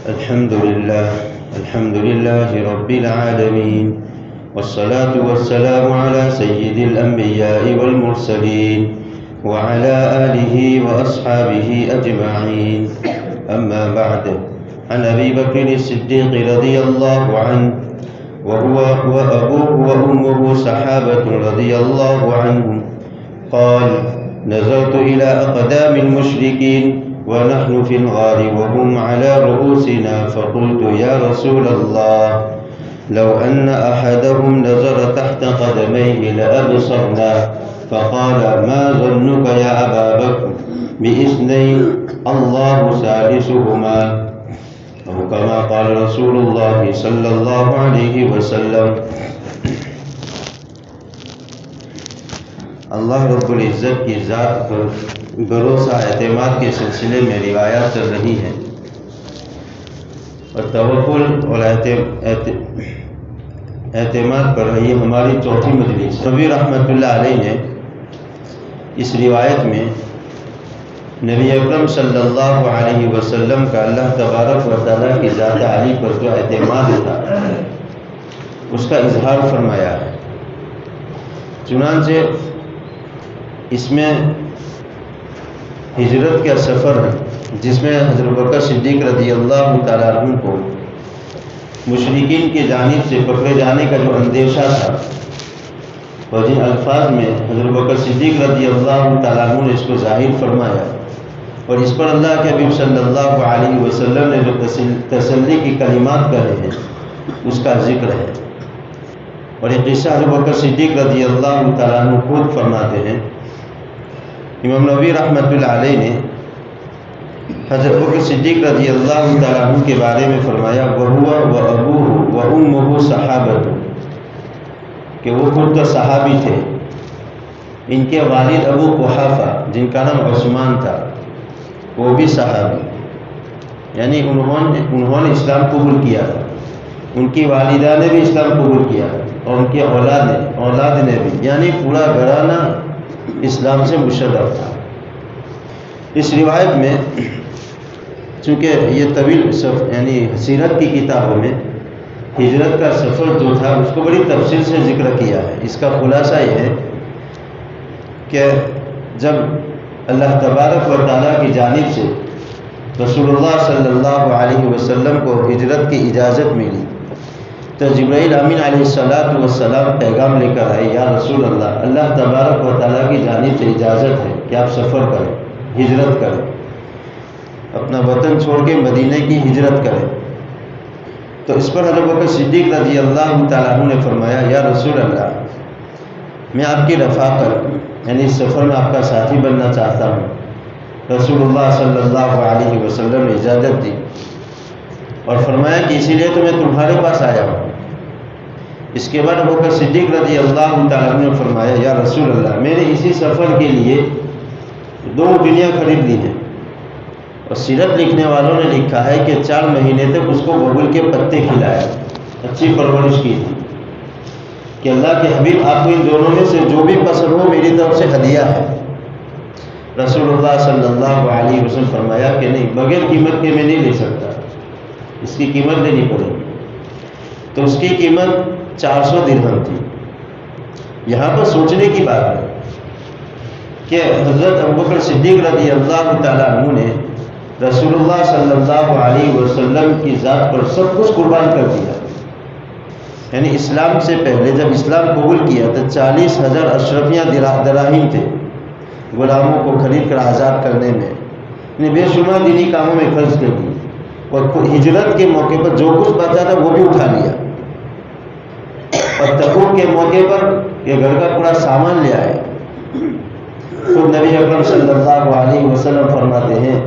الحمد لله رب العالمين، والصلاة والسلام على سيد الأنبياء والمرسلين وعلى آله وأصحابه أجمعين. أما بعد، عن أبي بكر الصديق رضي الله عنه وهو وأبوه وأمه صحابة رضي الله عنهم قال: نظرت إلى أقدام المشركين ونحن في الغار وهم على رؤوسنا، فقلت: يا رسول الله، لو أن أحدهم نظر تحت قدميه لأبصرنا. فقال: ما ظنك يا أبا بكر باثنين الله ثالثهما، أو كما قال رسول الله صلی اللہ علیہ وسلم. اللہ رب العزت کی ذات پر بھروسہ اعتماد کے سلسلے میں روایات چل رہی ہیں، اور توکل اور اعتماد پر رہی ہماری چوتھی مجلس. نبی رحمۃ اللہ علیہ نے اس روایت میں نبی اکرم صلی اللہ علیہ وسلم کا اللہ تبارک و تعالیٰ کی ذات عالی پر جو اعتماد تھا اس کا اظہار فرمایا ہے. چنانچہ اس میں ہجرت کا سفر ہے جس میں حضرت بکر صدیق رضی اللہ تعالیٰ عنہ کو مشرکین کی جانب سے پکڑے جانے کا جو اندیشہ تھا، اور جن الفاظ میں حضرت بکر صدیق رضی اللہ تعالیٰ عنہ نے اس کو ظاہر فرمایا، اور اس پر اللہ کے حبیب صلی اللہ علیہ وسلم نے جو تسلی کی کلمات کہے ہیں اس کا ذکر ہے. اور یہ قصہ حضرت بکر صدیق رضی اللہ تعالیٰ عنہ خود فرماتے ہیں. امام نووی رحمۃ اللہ علیہ نے حضرت بکر صدیق رضی اللہ تعالیٰ عنہ کے بارے میں فرمایا: وَهُوَ وَأَبُوهُ وَأُمُّهُ صَحَابَةٌ، کہ وہ خود تو صحابی تھے، ان کے والد ابو قحافہ جن کا نام عثمان تھا وہ بھی صحابی، یعنی انہوں نے اسلام قبول کیا تھا، ان کی والدہ نے بھی اسلام قبول کیا، اور ان کی اولاد نے بھی، یعنی پورا گھرانہ اسلام سے مشرف تھا. اس روایت میں چونکہ یہ طویل یعنی سیرت کی کتابوں میں ہجرت کا سفر جو تھا اس کو بڑی تفصیل سے ذکر کیا ہے. اس کا خلاصہ یہ ہے کہ جب اللہ تبارک و تعالیٰ کی جانب سے رسول اللہ صلی اللہ علیہ وسلم کو ہجرت کی اجازت ملی تو جبرائیل امین علیہ السلام پیغام لے کر آئے: یا رسول اللہ، اللہ تبارک و تعالیٰ کی جانب سے اجازت ہے کہ آپ سفر کریں، ہجرت کریں، اپنا وطن چھوڑ کے مدینہ کی ہجرت کریں. تو اس پر حضرت بکر صدیق رضی اللہ تعالیٰ عنہ نے فرمایا: یا رسول اللہ، میں آپ کی رفاقت یعنی اس سفر میں آپ کا ساتھی بننا چاہتا ہوں. رسول اللہ صلی اللہ علیہ وسلم نے اجازت دی اور فرمایا کہ اسی لیے تو میں تمہارے پاس آیا ہوں. اس کے بعد ابو بکر صدیق رضی اللہ تعالیٰ عنہ نے فرمایا: یا رسول اللہ، میں نے اسی سفر کے لیے 2 اونٹنیاں خرید لی ہیں، اور سیرت لکھنے والوں نے لکھا ہے کہ 4 مہینے تک اس کو ببول کے پتے کھلایا، اچھی پرورش کی تھی کہ اللہ کے حبیب آپ کو ان دونوں میں سے جو بھی پسند ہو میری طرف سے ہدیہ ہے. رسول اللہ صلی اللہ علیہ وسلم فرمایا کہ نہیں، بغیر قیمت کے میں نہیں لے سکتا، اس کی قیمت لینی پڑے گی. تو اس کی قیمت 400 درہم تھی. یہاں پر سوچنے کی بات ہے کہ حضرت ابوبکر صدیق رضی اللہ تعالیٰ عنہ نے رسول اللہ صلی اللہ علیہ وسلم کی ذات پر سب کچھ قربان کر دیا. یعنی اسلام سے پہلے جب اسلام قبول کیا تو 40,000 اشرفیاں دراہیم تھے، غلاموں کو خرید کر آزاد کرنے میں، یعنی بے شمار دینی کاموں میں خرچ کر دی. اور ہجرت کے موقع پر جو کچھ بچا تھا وہ بھی اٹھا لیا، اور تبوک کے موقع پر یہ گھر کا پورا سامان لے آئے. خود نبی اکرم صلی اللہ علیہ وسلم فرماتے ہیں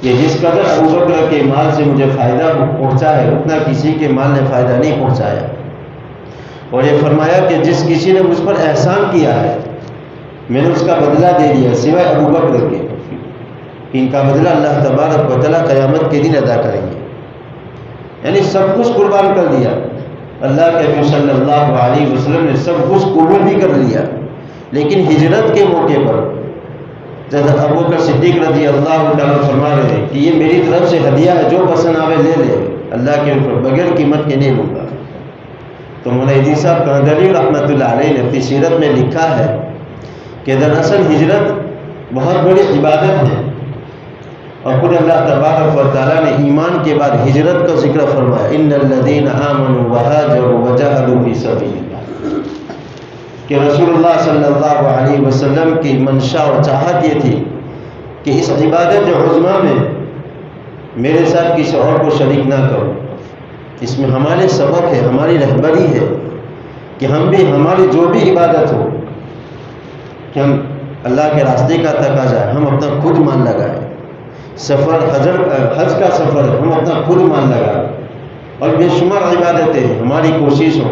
کہ جس قدر ابوبکر کے مال سے مجھے فائدہ پہنچا ہے اتنا کسی کے مال نے فائدہ نہیں پہنچایا. اور یہ فرمایا کہ جس کسی نے مجھ پر احسان کیا ہے میں نے اس کا بدلہ دے دیا سوائے ابوبکر کے. ان کا بدلہ اللہ تبارک و تعالیٰ قیامت کے دن ادا کریں گے. یعنی سب کچھ قربان کر دیا. اللہ کے نبی صلی اللہ علیہ وسلم نے سب کچھ قبول بھی کر لیا، لیکن ہجرت کے موقع پر جب ابو بکر صدیق رضی اللہ تعالیٰ فرما رہے ہیں کہ یہ میری طرف سے ہدیہ ہے، جو پسند آوے لے لے، اللہ کے اوپر بغیر قیمت کے نہیں لوں گا۔ تو مولانا ادریس صاحب کاندھلی رحمۃ اللہ علیہ نے اپنی سیرت میں لکھا ہے کہ دراصل ہجرت بہت بڑی عبادت ہے، اور خود اللہ تبارک و تعالیٰ نے ایمان کے بعد ہجرت کا ذکر فرمایا، ان الذین آمنوا وہاجروا وجاہدوا فی سبیل اللہ، کہ رسول اللہ صلی اللہ علیہ وسلم کی منشا و چاہت یہ تھی کہ اس عبادت عظمیٰ میں میرے ساتھ کسی اور کو شریک نہ کرو۔ اس میں ہمارے سبق ہے، ہماری رہبری ہے کہ ہم بھی ہماری جو بھی عبادت ہو کہ ہم اللہ کے راستے کا تقاضا ہے، ہم اپنا خود مان لگائیں۔ سفر حج کا سفر ہے، ہم اپنا خود مان لگائیں، اور بے شمار عبادتیں ہیں، ہماری کوشش ہو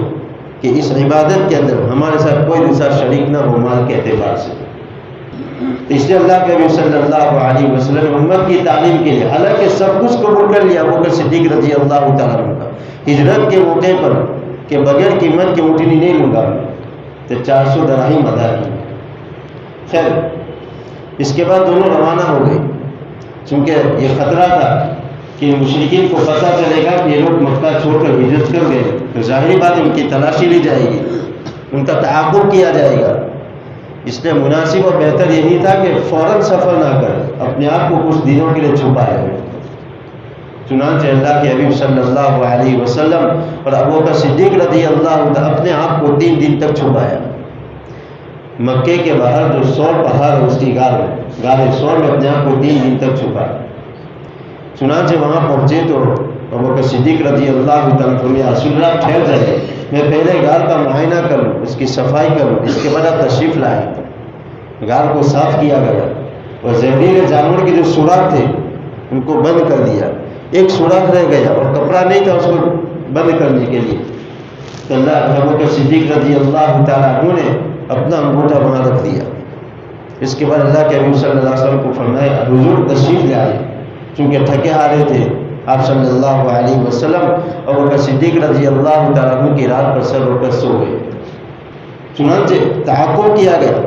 کہ اس عبادت کے اندر ہمارے ساتھ کوئی دوسرا شریک نہ ہو مال کے اعتبار سے۔ اس لیے اللہ کے نبی صلی اللہ علیہ وسلم امت کی تعلیم کے لیے حالانکہ سب کچھ قبول کر لیا، ابو بکر صدیق رضی اللہ تعالیٰ عنہ کا ہجرت کے موقع پر کہ بغیر قیمت کی اونٹنی نہیں لوں گا، تو 400 دراہم ادا کی۔ خیر اس کے بعد دونوں روانہ ہو گئے، چونکہ یہ خطرہ تھا کہ مشرکین کو پتہ چلے گا کہ یہ لوگ مکہ چھوڑ کر ہجرت کر گئے تو ظاہری بات ان کی تلاشی لی جائے گی، ان کا تعاقب کیا جائے گا۔ اس لیے مناسب اور بہتر یہی تھا کہ فوراً سفر نہ کرے، اپنے آپ کو کچھ دنوں کے لیے چھپائے۔ چنانچہ اللہ کے حبیب صلی اللہ علیہ وسلم اور ابو بکر صدیق رضی اللہ عنہ اپنے آپ کو 3 دن تک چھپایا۔ مکے کے باہر جو سور پہاڑ ہے اس کی غار سور میں اپنے آپ کو 3 دن تک چھپایا۔ چنانچہ وہاں پہنچے تو ابو بکر صدیق رضی اللہ عنہ فرمایا رسول اللہ ٹھہر جائے، میں پہلے غار کا معائنہ کروں، اس کی صفائی کروں، اس کے بعد آپ تشریف لائیں۔ غار کو صاف کیا گیا اور زہریلے جانور کے جو سوراخ تھے ان کو بند کر دیا، ایک سوراخ رہ گیا اور کپڑا نہیں تھا اس کو بند کرنے کے لیے، تو اللہ ابو بکر صدیق رضی اللہ تعالیٰ عنہ نے اپنا انگوٹھا وہاں رکھ دیا۔ اس کے بعد اللہ کے حبیب صلی اللہ علیہ وسلم کو فرمایا حضور تشریف لے آئے، چونکہ تھکے آ رہے تھے آپ صلی اللہ علیہ وسلم ابو بکر صدیق رضی اللہ تعالیٰ عنہ کی رات پر سر رو کر سو گئے۔ چنانچہ تعاقب کیا گیا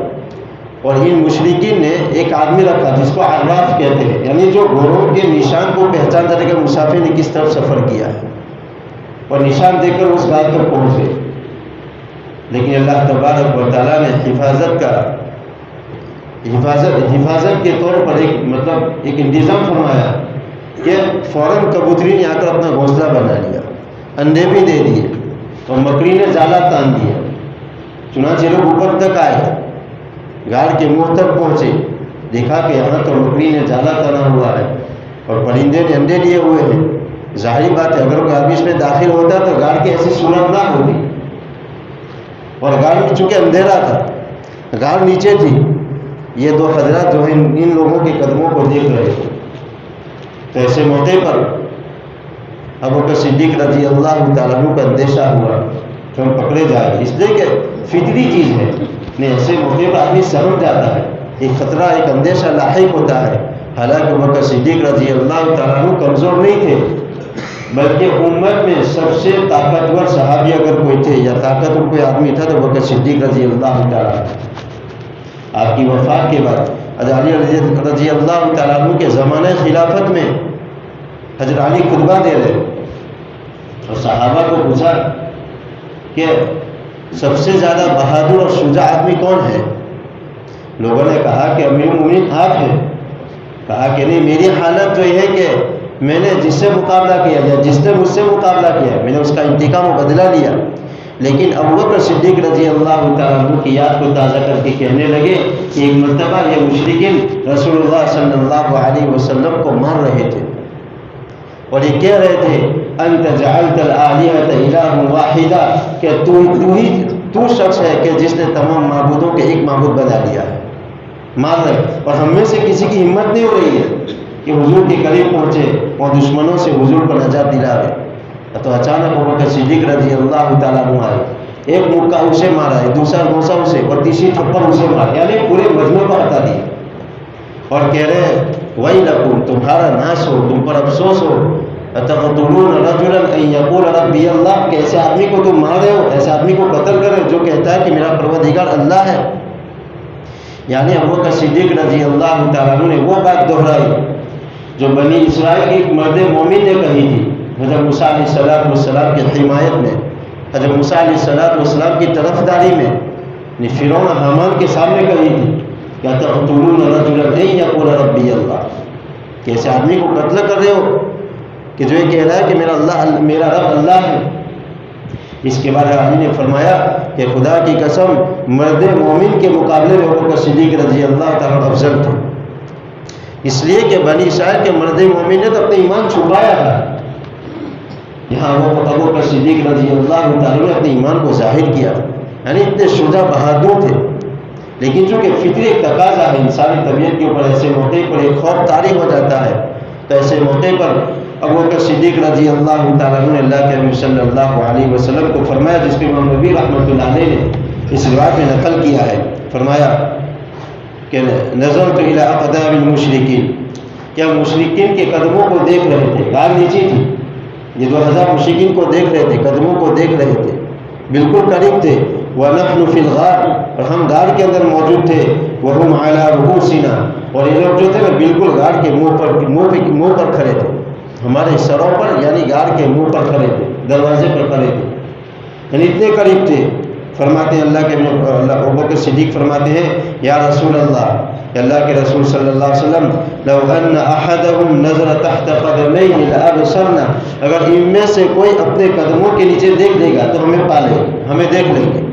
اور ان مشرکین نے ایک آدمی رکھا جس کو عراف کہتے ہیں، یعنی جو گھوڑوں کے نشان کو پہچانتا رہے کہ مسافر نے کس طرف سفر کیا ہے، اور نشان دے کر اس غار تک پہنچے۔ لیکن اللہ تبارک و تعالیٰ نے حفاظت کے طور پر ایک انتظام فرمایا کہ فوراً کبوتری نے آ کر اپنا گھونسلہ بنا لیا، انڈے بھی دے دیے اور مکڑی نے جالا تان دیا۔ چنانچہ لوگ اوپر تک آئے، غار کے منہ تک پہنچے، دیکھا کہ یہاں تو مکڑی نے جالا تانا ہوا ہے اور پرندے نے انڈے لیے ہوئے ہیں۔ ظاہری بات ہے اگر کوئی آدمی اس میں داخل ہوتا تو غار کی ایسی صورت نہ ہوتی، اور غار میں چونکہ اندھیرا تھا، غار نیچے تھی، یہ 2 حضرات جو ہیں ان لوگوں کے قدموں کو دیکھ رہے تھے۔ تو ایسے موقع پر ابو بکر صدیق رضی اللہ تعالیٰ عنہ کا اندیشہ ہوا کہ ہم پکڑے جائیں گے، اس لیے کہ فطری چیز ہے، نہیں ایسے موقع پر آدمی سمجھ جاتا ہے، ایک خطرہ ایک اندیشہ لاحق ہوتا ہے۔ حالانکہ ابو بکر صدیق رضی اللہ تعالیٰ عنہ کمزور نہیں تھے، بلکہ امت میں سب سے طاقتور صحابی اگر کوئی تھے یا طاقتور کوئی آدمی تھا تو ابو بکر صدیق رضی اللہ تعالیٰ عنہ۔ آپ کی وفات کے بعد علی رضی اللہ تعالیٰ عنہ کے زمانہ خلافت میں حضرت علی خطبہ دے رہے اور صحابہ کو پوچھا کہ سب سے زیادہ بہادر اور شجاع آدمی کون ہے؟ لوگوں نے کہا کہ امیر المومنین آپ ہیں۔ کہا کہ نہیں، میری حالت تو یہ ہے کہ میں نے جس سے مقابلہ کیا یا جس نے مجھ سے مقابلہ کیا میں نے اس کا انتقام و بدلہ لیا۔ لیکن ابو بکر صدیق رضی اللہ تعالیٰ عنہ کی یاد کو تازہ کر کے کہنے لگے کہ ایک مرتبہ یہ مشرکین رسول اللہ صلی اللہ علیہ وسلم کو مار رہے تھے اور یہ کہہ رہے تھے انت جعلت الآلہۃ الہ واحدہ، کہ تو شخص ہے کہ جس نے تمام معبودوں کے ایک معبود بنا دیا ہے، مار رہے، اور ہم میں سے کسی کی ہمت نہیں ہو رہی ہے کہ حضور کے قریب پہنچے اور دشمنوں سے حضور کو نجات دلاوے۔ تو اچانک ابو بکر صدیق رضی اللہ تعالیٰ عنہ آئے، ایک مکہ اسے مارا ہے، دوسرا گھونسا اسے، اور تیسری تھپڑ اسے مارا، یعنی پورے مجموعے پر ہٹا دیا اور کہہ رہے ویلکم، تمہارا ناش ہو، تم پر افسوس ہو، اتقتلون رجلا ان یقول ربی اللہ، کہ ایسے آدمی کو تم مار رہے ہو، ایسے آدمی کو قتل کر رہے ہو جو کہتا ہے کہ میرا پروردگار اللہ ہے۔ یعنی ابوبکر صدیق رضی اللہ تعالیٰ عنہ نے وہ بات دہرائی جو بنی اسرائیل کی ایک مرد مومن نے کہی تھی حضرت موسیٰ علیہ السلام کی حمایت میں، حضرت موسیٰ علیہ السلام کی طرفداری میں، فرعون حامان کے سامنے کہی تھی کہ تقتلون رجلا ان یقول ربی اللہ، کہ ایسے آدمی کو قتل کر رہے ہو کہ جو یہ کہہ رہا ہے کہ میرا رب اللہ ہے۔ اس کے بعد علی نے فرمایا کہ خدا کی قسم مرد مومن کے مقابلے میں ابوبکر صدیق رضی اللہ تعالیٰ افضل تھے، اس لیے کہ بنی اسرائیل کے مرد مومن نے تو اپنا ایمان چھپایا تھا، یہاں وہ ابوبکر صدیق رضی اللہ تعالیٰ نے اپنے ایمان کو ظاہر کیا، یعنی اتنے شجاع بہادر تھے۔ لیکن چونکہ فطری ایک تقاضا ہے انسانی طبیعت کے اوپر، ایسے موقع پر ایک خوف طاری ہو جاتا ہے، تو ایسے موقع پر ابوبکر صدیق رضی اللہ تعالیٰ عنہ نے اللہ کے نبی صلی اللہ علیہ وسلم کو فرمایا، جس کے امام نبی رحمۃ اللہ علیہ نے اس روایت میں نقل کیا ہے، فرمایا کہ نظرت الی اقدام المشرکین، کیا مشرکین کے قدموں کو دیکھ رہے تھے، غار نیچی تھی، یہ 2000 مشرکین کو دیکھ رہے تھے، قدموں کو دیکھ رہے تھے، بالکل قریب تھے، وَنَحْنُ فِي الْغَارِ، اور ہم غار کے اندر موجود تھے، وَهُمْ عَلَى رُؤُوسِنَا، اور یہ لوگ جو تھے نا بالکل غار کے منہ پر کھڑے تھے، ہمارے سروں پر، یعنی غار کے منہ پر کھڑے تھے، دروازے پر کھڑے تھے، یعنی اتنے قریب تھے۔ فرماتے ہیں اللہ کے ابوبکر صدیق فرماتے ہیں یا رسول اللہ کے رسول صلی اللہ علیہ وسلم، لو ان احدهم نظر تحت قدمیہ لابصرنا، اگر ان میں سے کوئی اپنے قدموں کے نیچے دیکھ لے گا تو ہمیں پا لے گا، ہمیں دیکھ لیں گے۔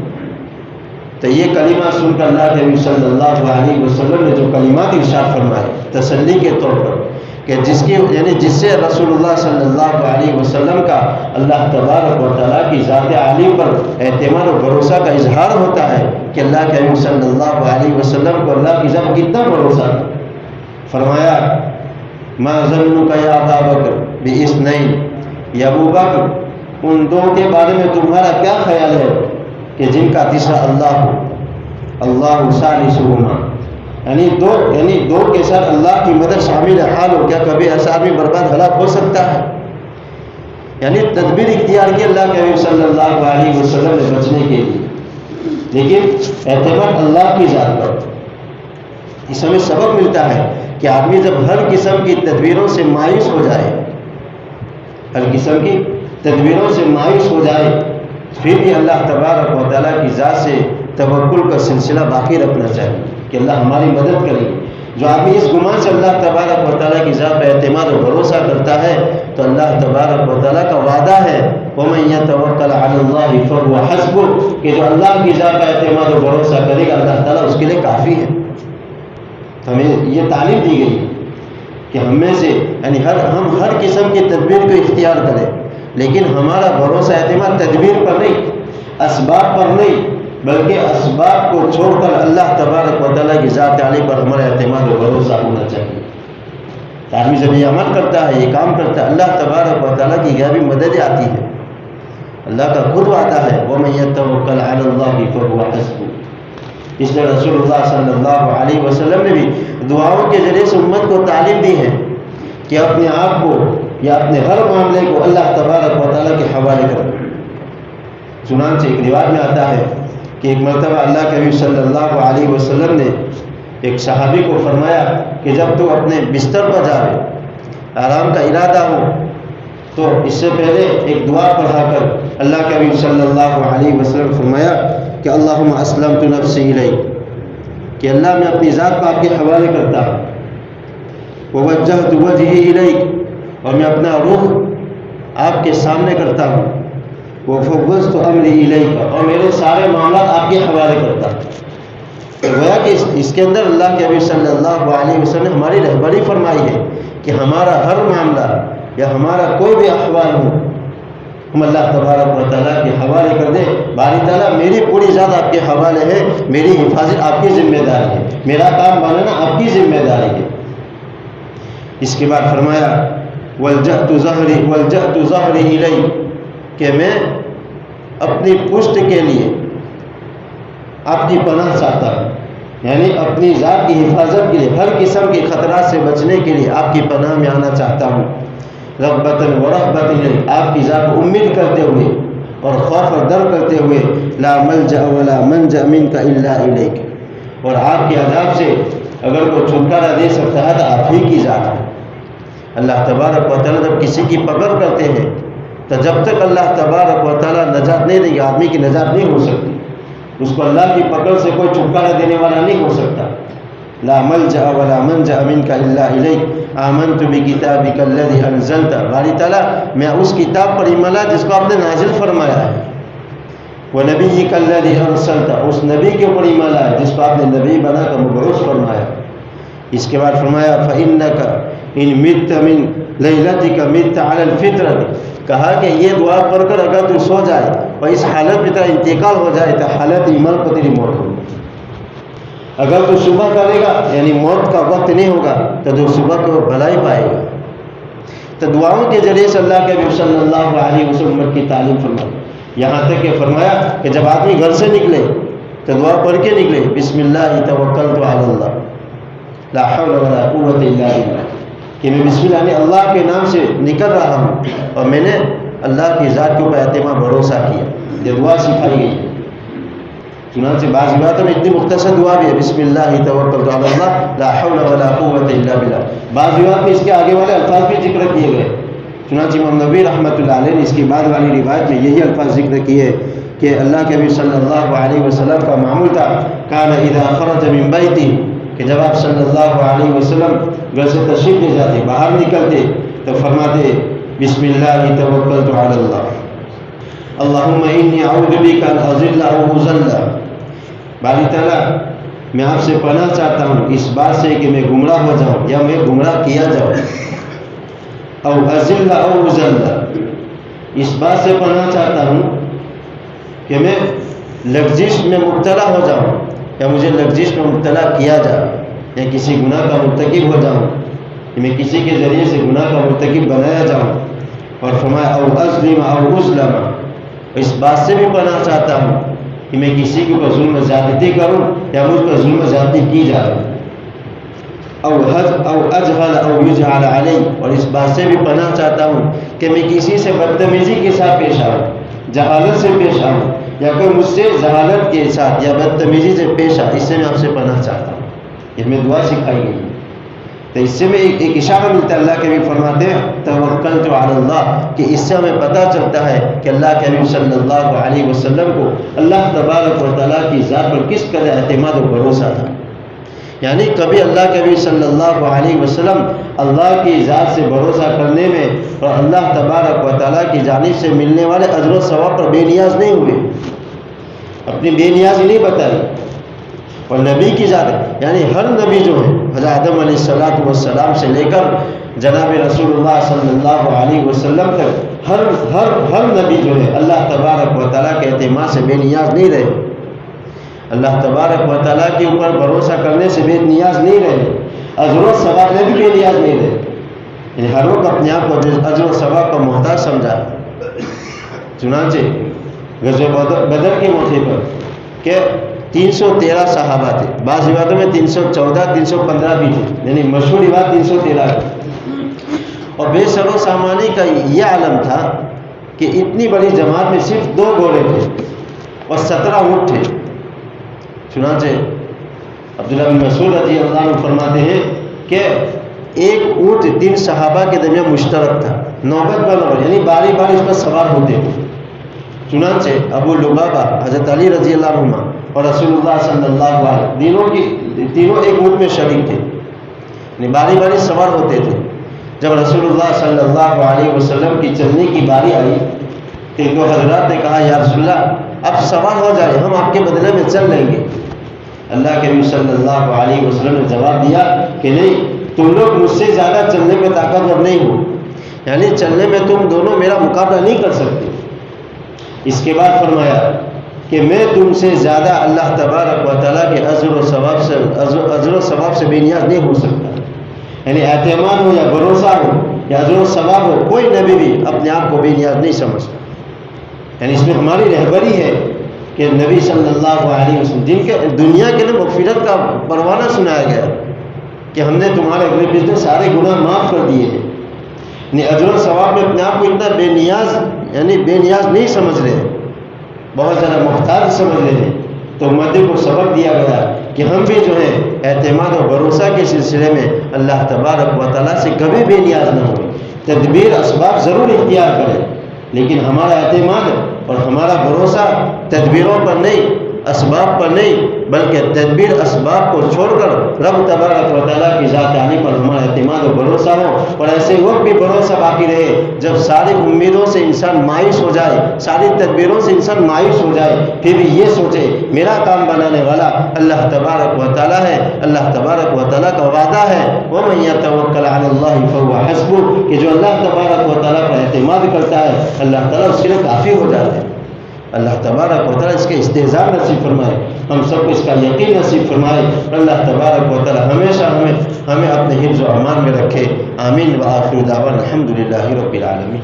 تو یہ کلمہ سن کر اللہ کے نبی صلی اللہ علیہ وسلم نے جو کلمات ارشاد فرمائے تسلی کے طور پر، کہ جس سے رسول اللہ صلی اللہ علیہ وسلم کا اللہ تبارک و تعالیٰ کی ذات عالی پر اعتماد و بھروسہ کا اظہار ہوتا ہے کہ اللہ کے نبی صلی اللہ علیہ وسلم کو اللہ کی ذات کتنا بھروسہ تھا۔ فرمایا ما ظنک یا ابا بکر باثنین، یا ابو بکر ان دو کے بارے میں تمہارا کیا خیال ہے کہ جن کا تیسرا اللہ ہو، اللہ ثالثہما، یعنی دو کے ساتھ اللہ کی مدد شامل حال ہو، کیا کبھی ایسا آدمی برباد ہلاک ہو سکتا ہے؟ یعنی تدبیر اختیار کی اللہ کے نبی صلی اللہ علیہ وسلم نے بچنے کے لیے، لیکن اعتماد اللہ کی ذات پر۔ اس ہمیں سبق ملتا ہے کہ آدمی جب ہر قسم کی تدبیروں سے مایوس ہو جائے، ہر قسم کی تدبیروں سے مایوس ہو جائے، پھر بھی اللہ تبارک و تعالیٰ کی ذات سے توکل کا سلسلہ باقی رکھنا چاہیے کہ اللہ ہماری مدد کرے گی۔ جو آدمی اس گمان سے اللہ تبارک و تعالیٰ کی ذات پر اعتماد و بھروسہ کرتا ہے تو اللہ تبارک و تعالیٰ کا وعدہ ہے وَمَن يَتَوَكَّلْ عَلَى اللَّهِ فَهُوَ حَسْبُهُ، کہ جو اللہ کی ذات پر اعتماد و بھروسہ کرے گا اللہ تعالیٰ اس کے لیے کافی ہے۔ ہمیں یہ تعلیم دی گئی کہ ہم میں سے یعنی ہم ہر قسم کی تدبیر کو اختیار کریں، لیکن ہمارا بھروسہ اعتماد تدبیر پر نہیں، اسباب پر نہیں، بلکہ اسباب کو چھوڑ کر اللہ تبارک و تعالیٰ کی ذات عالی پر ہمارا اعتماد و بھروسہ ہونا چاہیے۔ آدمی جب یہ عمل کرتا ہے، یہ کام کرتا ہے، اللہ تبارک و تعالیٰ کی غیبی مدد آتی ہے، اللہ کا خود وعدہ ہے وَمَن يَتَوَكَّلْ عَلَى اللَّهِ فَهُوَ حَسْبُهُ۔ اس لیے رسول اللہ صلی اللہ علیہ وسلم نے بھی دعاؤں کے ذریعے سے امت کو تعلیم دی ہے کہ اپنے آپ کو یا اپنے ہر معاملے کو اللہ تبارک و تعالیٰ کے حوالے کرو۔ چنانچہ ایک روایت میں آتا ہے کہ ایک مرتبہ اللہ کے نبی صلی اللہ علیہ وسلم نے ایک صحابی کو فرمایا کہ جب تو اپنے بستر پر جاوے، آرام کا ارادہ ہو، تو اس سے پہلے ایک دعا پڑھا کر اللہ کے نبی صلی اللہ علیہ وسلم فرمایا کہ اللہم اسلمت نفسی الیک، کہ اللہ میں اپنی ذات کو آپ کے حوالے کرتا ہوں، ووجہت وجہی الیک، اور میں اپنا رخ آپ کے سامنے کرتا ہوں، وفوضت امری الیک، اور میرے سارے معاملات آپ کے حوالے کرتا ہوں۔ گویا کہ اس کے اندر اللہ کے نبی صلی اللہ علیہ وسلم نے ہماری رہبری فرمائی ہے کہ ہمارا ہر معاملہ یا ہمارا کوئی بھی احوال ہو ہم اللہ تبارک و تعالیٰ کے حوالے کر دیں۔ باری تعالیٰ میری پوری ذات آپ کے حوالے ہے، میری حفاظت آپ کی ذمہ داری ہے، میرا کام بنانا آپ کی ذمہ داری ہے۔ اس کے بعد فرمایا وَلْجَأْتُ ظَهْرِي إِلَيْكَ، کہ میں اپنی پشت کے لیے آپ کی پناہ چاہتا ہوں، یعنی اپنی ذات کی حفاظت کے لیے، ہر قسم کے خطرات سے بچنے کے لیے آپ کی پناہ میں آنا چاہتا ہوں۔ رغبتاً ورہبتاً، آپ کی ذات کو امید کرتے ہوئے اور خوف اور ڈر کرتے ہوئے، لا ملجأ ولا منجأ منک الا الیک، اور آپ کے عذاب سے اگر کوئی چھٹکارا دے سکتا ہے تو آپ ہی کی ذات ہے۔ اللہ تبارک و تعالیٰ جب کسی کی پکڑ کرتے ہیں تو جب تک اللہ تبارک و تعالیٰ نجات نہیں دیں گے، آدمی کی نجات نہیں ہو سکتی، اس کو اللہ کی پکڑ سے کوئی چھٹکارا دینے والا نہیں ہو سکتا۔ لا ملجأ ولا منجأ منك الا الیک آمنت بکتابک الذی انزلت، باری تعالیٰ میں اس کتاب پر ایمان لایا جس کو آپ نے نازل فرمایا ہے، ونبیک الذی ارسلت، اس نبی کے اوپر ایمان لایا جس کو آپ نے نبی بنا کر مبعوث فرمایا۔ اس کے بعد فرمایا فإنک ان مت من لیلتک مت علی الفطرۃ، کہا کہ یہ دعا پڑھ کر اگر تو سو جائے اور اس حالت میں تیرا انتقال ہو جائے تو حالت ایمان کو تیری موت ہوگی۔ اگر تو صبح کرے گا یعنی موت کا وقت نہیں ہوگا تو جو صبح کو بھلائی پائے گا۔ تو دعاؤں کے ذریعے سے اللہ کے نبی صلی اللہ علیہ وسلم کی تعلیم فرمائی، یہاں تک کہ فرمایا کہ جب آدمی گھر سے نکلے تو دعا پڑھ کے نکلے، بسم اللہ توکلت علی اللہ لا حول ولا قوت الا باللہ، کہ میں بسم اللہ اللہ کے نام سے نکل رہا ہوں اور میں نے اللہ کی ذات کے اوپر اعتماد بھروسہ کیا۔ یہ دعا سکھائی گئی۔ چنانچہ بعض باتوں میں اتنی مختصر دعا بھی ہے، بسم اللہ توکلت علی اللہ لا حول ولا قوت الا باللہ، بعض بات میں اس کے آگے والے الفاظ بھی ذکر کیے گئے۔ چنانچہ امام نبوی رحمۃ اللہ علیہ نے اس کی بعد والی روایت میں یہی الفاظ ذکر کیے کہ اللہ کے نبی صلی اللہ علیہ وسلم کا معمول تھا کان اذا خرج من بیتہ، کہ جب آپ صلی اللہ علیہ وسلم گھر سے تشریف لے جاتے باہر نکلتے تو فرماتے بسم اللہ توکلت علی اللہ اللہم انی اعوذ بک ان اضل او اضل، باری تعالیٰ میں آپ سے پناہ چاہتا ہوں اس بات سے کہ میں گمراہ ہو جاؤں یا میں گمراہ کیا جاؤں، او اضل او اضل، اس بات سے پناہ چاہتا ہوں کہ میں لغزش میں مبتلا ہو جاؤں یا مجھے لغزش میں مبتلا کیا جائے یا کسی گناہ کا مرتکب ہو جاؤں، کہ میں کسی کے ذریعے سے گناہ کا مرتکب بنایا جاؤں۔ اور فرمایا او اظلم او اظلم، اس بات سے بھی پناہ چاہتا ہوں کہ میں کسی کے اوپر ظلم زیادتی کروں یا مجھ پر ظلم زیادتی کی جائے، او اجہل او یجہل علی، اور اس بات سے بھی پناہ چاہتا ہوں کہ میں کسی سے بدتمیزی کے ساتھ پیش آؤں، جہالت سے پیش آؤں، یا کوئی مجھ سے جہالت کے ساتھ یا بدتمیزی سے پیش آ، اس سے میں آپ سے پناہ چاہتا ہوں۔ یہ میں دعا سکھائی گئی، تو اس سے میں ایک اشارہ ملتا ہے، اللہ کے نبی فرماتے ہیں توکلت علی اللہ، کہ اس سے ہمیں پتہ چلتا ہے کہ اللہ کے نبی صلی اللہ علیہ وسلم کو اللہ تبارک و تعالیٰ کی ذات پر کس قدر اعتماد و بھروسہ تھا۔ یعنی کبھی اللہ کے نبی صلی اللہ علیہ وسلم اللہ کی ذات سے بھروسہ کرنے میں اور اللہ تبارک و تعالیٰ کی جانب سے ملنے والے اجر و ثواب پر بے نیاز نہیں ہوئے، اپنی بے نیازی نہیں بتائی۔ اور نبی کی ذات یعنی ہر نبی جو ہے حضرت آدم علیہ السلام سے لے کر جناب رسول اللہ صلی اللہ علیہ وسلم تک ہر نبی جو ہے اللہ تبارک و تعالیٰ کے اعتماد سے بے نیاز نہیں رہے، اللہ تبارک و تعالیٰ کے اوپر بھروسہ کرنے سے بے نیاز نہیں رہے، اجر و ثواب میں بھی بے نیاز نہیں رہے، یعنی ہر وقت اپنے آپ کو اجر و ثواب کا محتاج سمجھا۔ چنانچہ غزوہ بدر کے موقع پر کہ 313 صحابہ تھے، بعض روایتوں میں 314 315 بھی تھے، یعنی مشہور روایت 313 ہے، اور بے سر و سامانی کا یہ عالم تھا کہ اتنی بڑی جماعت میں صرف 2 گھوڑے تھے اور 17 اونٹ تھے۔ چنانچہ عبداللہ بن مسعود رضی اللہ عنہ فرماتے ہیں کہ ایک اونٹ 3 صحابہ کے درمیان مشترک تھا، نوبت بہ نوبت، یعنی باری باری اس پر سوار ہوتے تھے۔ چنانچہ ابو لبابہ، حضرت علی رضی اللہ عنہ اور رسول اللہ صلی اللہ علیہ وسلم تینوں ایک اونٹ میں شریک تھے، یعنی باری باری سوار ہوتے تھے۔ جب رسول اللہ صلی اللہ علیہ وسلم کی چلنے کی باری آئی تو 2 حضرات نے کہا یا رسول اللہ اب سوار ہو جائے، ہم آپ کے بدلے میں چل لیں گے۔ اللہ کے نبی صلی اللہ علیہ وسلم نے جواب دیا کہ نہیں، تم لوگ مجھ سے زیادہ چلنے میں طاقتور نہیں ہو، یعنی چلنے میں تم دونوں میرا مقابلہ نہیں کر سکتے۔ اس کے بعد فرمایا کہ میں تم سے زیادہ اللہ تبارک و تعالیٰ کے اجر و ثواب سے بے نیاز نہیں ہو سکتا، یعنی اعتماد ہو یا بھروسہ ہو یا اجر و ثواب ہو، کوئی نبی بھی اپنے آپ کو بے نیاز نہیں سمجھتا۔ یعنی اس میں ہماری رہبری ہے کہ نبی صلی اللہ علیہ وسلم جن کے دنیا کے لیے مغفرت کا پروانہ سنایا گیا کہ ہم نے تمہارے اگلے پچھلے سارے گناہ معاف کر دیے ہیں، یعنی اجر و ثواب میں اپنے آپ کو اتنا بے نیاز نہیں سمجھ رہے، بہت زیادہ محتاج سمجھ رہے ہیں، تو امت کو سبق دیا گیا کہ ہم بھی جو ہے اعتماد و بھروسہ کے سلسلے میں اللہ تبارک و تعالیٰ سے کبھی بے نیاز نہ ہوئے. تدبیر اسباب ضرور اختیار کریں، لیکن ہمارا اعتماد اور ہمارا بھروسہ تدبیروں پر نہیں، اسباب پر نہیں، بلکہ تدبیر اسباب کو چھوڑ کر رب تبارک و تعالیٰ کی ذات عالی پر ہمارا اعتماد و بھروسہ ہو. اور ایسے وقت بھی بھروسہ باقی رہے جب ساری امیدوں سے انسان مایوس ہو جائے، ساری تدبیروں سے انسان مایوس ہو جائے، پھر بھی یہ سوچے میرا کام بنانے والا اللہ تبارک و تعالیٰ ہے. اللہ تبارک و تعالیٰ کا وعدہ ہے وَمَن يَتَوَكَّلْ عَلَى اللَّهِ فَهُوَ حَسْبُهُ، کہ جو اللہ تبارک و تعالیٰ پر اعتماد کرتا ہے اللہ تعالیٰ اس کے لیے کافی ہو جاتے ہیں. اللہ تبارک و تعالیٰ اس کے استحضار نصیب فرمائے، ہم سب کو اس کا یقین نصیب فرمائے. اللہ تبارک و تعالیٰ ہمیشہ ہمیں اپنے حفظ و امان میں رکھے. آمین. وآخر دعوانا الحمدللہ رب العالمین.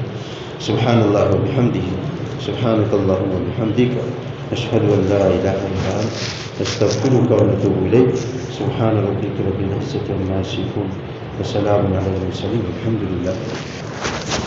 سبحان اللہ و بحمدہ، سبحانک اللہم و بحمدک، اشہد ان لا الہ الا انت، استغفرک و اتوب الیک. سبحان ربک رب العزة عما یصفون وسلام علی المرسلین والحمد للہ.